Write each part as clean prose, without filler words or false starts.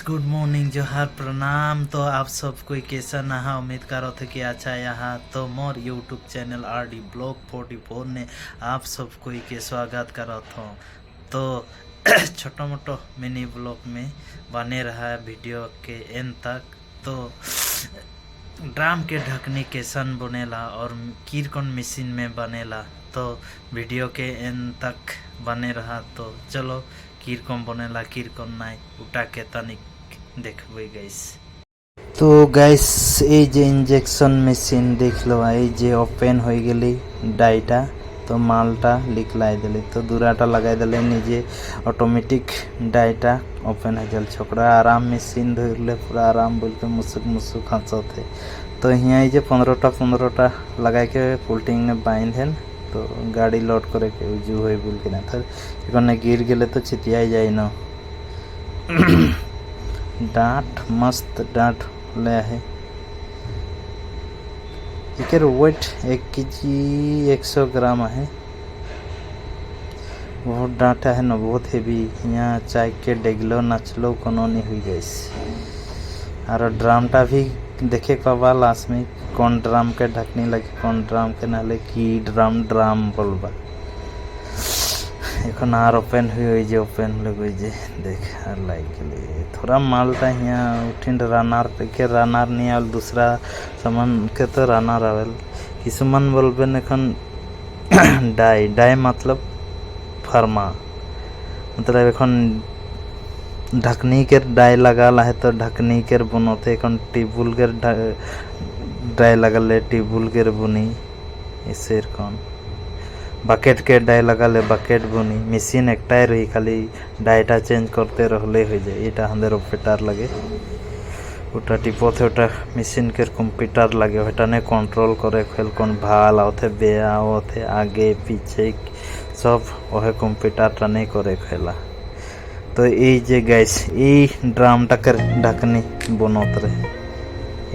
Good morning जोहार प्रणाम। तो आप सब कोई कैसा नहा उम्मीद करो थे कि अच्छा यहाँ तो मोर यूट्यूब चैनल RD ब्लॉग 44 ने आप सब कोई के स्वागत करो थो। तो छोटो मोटो मिनी ब्लॉग में बने रहा है वीडियो के एंड तक। तो ड्राम के ढकनी कैसन बनेला और कीरकन मशीन में बनेला, तो वीडियो के एंड तक बने रहा। तो चलो कीरकन बनेला कीरकन नाई उटा के तनिक देखबे गाइस। तो गाइस এই যে ইনজেকশন মেশিন দেখলো, এই যে ওপেন হয়ে গেলি ডাইটা, তো মালটা লিখলাই দিলি, তো দুরাটা লাগাই দিলে নিজে অটোমেটিক ডাইটা ওপেন হয়ে গেল। छोकरा आराम मेसिन धरले पूरा आराम बोल के मुसुक मुसुक हंसते। तो यहाँ जे 15टा लगा के पुल्टिंग में बांधेन, तो गाड़ी लोड करे के उजू हो बोल के ना तो गिर गए तो चितिया जाए न। डांट मस्त डांट ले है। एकर वेट 1 kg 100 ग्राम है। बहुत डांटा है न, बहुत हेवी। यहाँ चाय के डेगलो नाचलो कोनो नहीं हुई गई। और ड्रामटा भी देखे कबा लास्ट में कौन ड्राम के ढकनी लगे कौन ड्राम के नाले की ड्राम बोलबा। এখন আর ওপেন হয়ে যে ওপেন লগে যে দেখ আর লাইক थोड़ा मालटा यहाँ उठिन रानार के रानार नहीं आल दूसरा सामान के तो रानार आवेल किसुमान बोलबेन এখন डाई डाई मतलब फार्मा मतलब এখন ढकनी के डाई लगाला है। तो ढकनी के बनते এখন टिबुल के डाई लगाले टिबुल के बुनी इसे कौन बकेट के डाई लगाले बकेट बुनी। मेसिन एकटाई रही खाली डाईटा चेंज करते रहले हो जाए। এটা আমাদের অপারেটর লাগে, ওটা টিপতে ওটা মেশিন के कंप्यूटर लगे ওটা ने कंट्रोल करे खेल कौन भाल आते बेया आते आगे पीछे सब वह कंप्यूटर टा नहीं करे खेला। तो ये जे गाइस ये ड्राम टाकर ढकनी बनत रहे,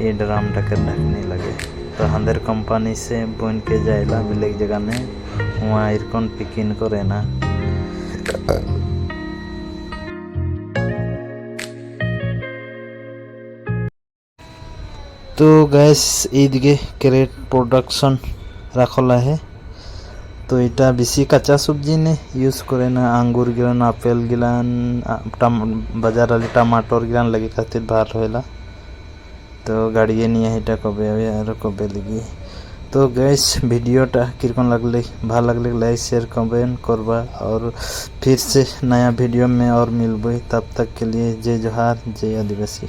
ये ड्राम टाकर ढकनी लगे। तो हंदर कंपनी से बन के जाएला बेलेग जगह ने वहाँ इरकन पिकिन करे ना। तो गैस এইদিকে ক্রেট প্রোডাকশন রাখলা है। তো এটা বেশি কাঁচা সবজি নে ইউজ করে না, আঙ্গুর গিলান আপেল গিলান বাজার আলি টমাটোর গিলান লাগে খাतिर ভার হইলা। তো গাড়িয়ে নিয়ে এটা কবে আর কবে লাগি। तो गैस वीडियोटा किरकन लगले भल लगले लाइक शेयर कमेंट करबा और फिर से नया वीडियो में और मिलबे। तब तक के लिए जय जोहार जय आदिवासी।